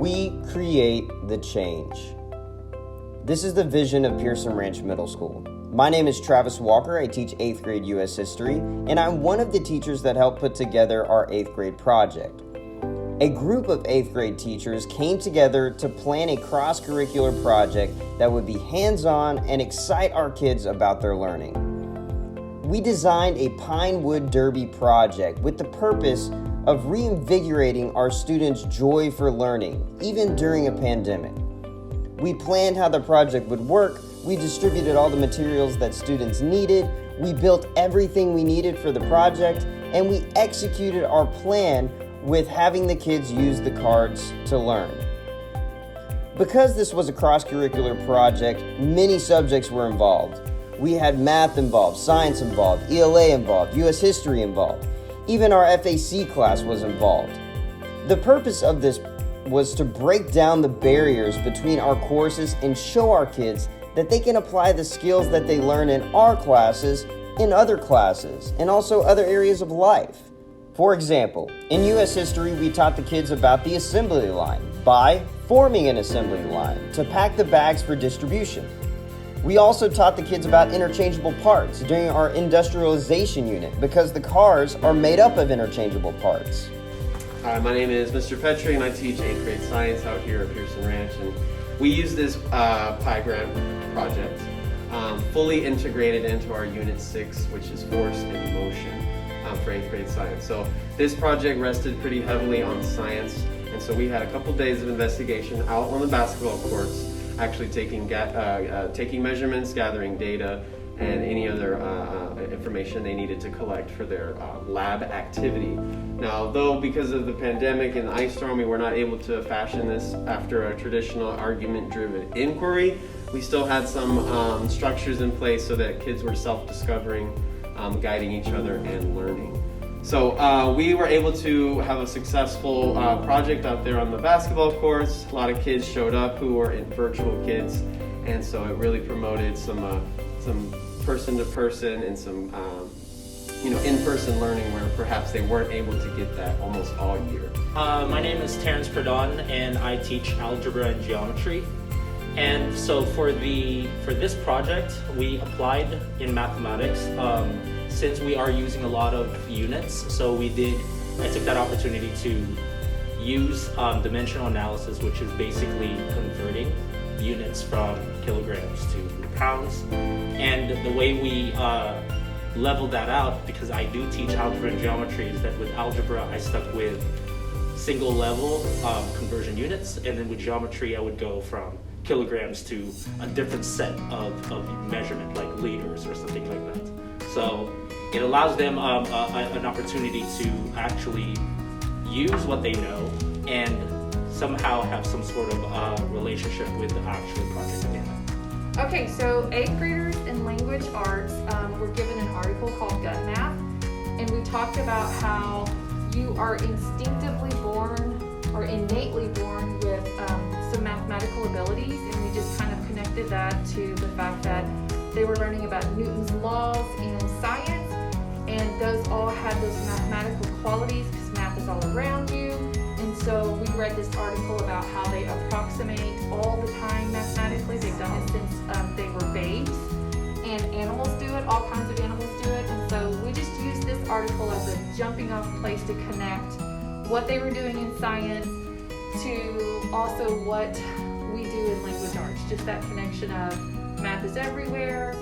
We create the change. This is the vision of Pearson Ranch Middle School. My name is Travis Walker. I teach 8th grade U.S. History, and I'm one of the teachers that helped put together our 8th grade project. A group of 8th grade teachers came together to plan a cross-curricular project that would be hands-on and excite our kids about their learning. We designed a Pinewood Derby project with the purpose of reinvigorating our students' joy for learning, even during a pandemic. We planned how the project would work, we distributed all the materials that students needed, we built everything we needed for the project, and we executed our plan with having the kids use the cards to learn. Because this was a cross-curricular project, many subjects were involved. We had math involved, science involved, ELA involved, U.S. history involved. Even our FAC class was involved. The purpose of this was to break down the barriers between our courses and show our kids that they can apply the skills that they learn in our classes in other classes and also other areas of life. For example, in U.S. history, we taught the kids about the assembly line by forming an assembly line to pack the bags for distribution. We also taught the kids about interchangeable parts during our industrialization unit because the cars are made up of interchangeable parts. Hi, my name is Mr. Petrey and I teach 8th grade science out here at Pearson Ranch, and we use this PyGram project fully integrated into our Unit 6, which is Force and Motion for 8th grade science. So this project rested pretty heavily on science, and so we had a couple days of investigation out on the basketball courts, actually taking measurements, gathering data, and any other information they needed to collect for their lab activity. Now, though because of the pandemic and the ice storm, we were not able to fashion this after a traditional argument-driven inquiry, we still had some structures in place so that kids were self-discovering, guiding each other and learning. So we were able to have a successful project out there on the basketball courts. A lot of kids showed up who were virtual kids, and so it really promoted some person-to-person and some in-person learning where perhaps they weren't able to get that almost all year. My name is Terence Perdon, and I teach algebra and geometry. And so for this project, we applied in mathematics. Since we are using a lot of units, so I took that opportunity to use dimensional analysis, which is basically converting units from kilograms to pounds. And the way we leveled that out, because I do teach algebra and geometry, is that with algebra I stuck with single level conversion units, and then with geometry I would go from kilograms to a different set of measurement, like liters or something like that. So it allows them an opportunity to actually use what they know and somehow have some sort of relationship with the actual project at hand. Okay, so 8th graders in language arts were given an article called Gut Math, and we talked about how you are instinctively born or innately born with some mathematical abilities, and we just kind of connected that to the fact that they were learning about Newton's laws in science, and those all had those mathematical qualities because math is all around you. And so we read this article about how they approximate all the time mathematically. They've done it since they were babes, and animals do it, all kinds of animals do it. And so we just used this article as a jumping off place to connect what they were doing in science to also what we do in language arts. Just that connection of math is everywhere,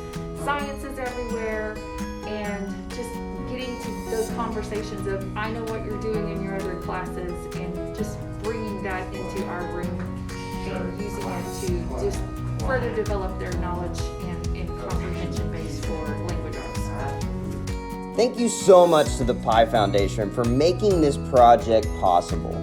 science is everywhere, and just getting to those conversations of I know what you're doing in your other classes, and just bringing that into our room and using it to just further develop their knowledge and comprehension base for language arts. Thank you so much to the Pi Foundation for making this project possible.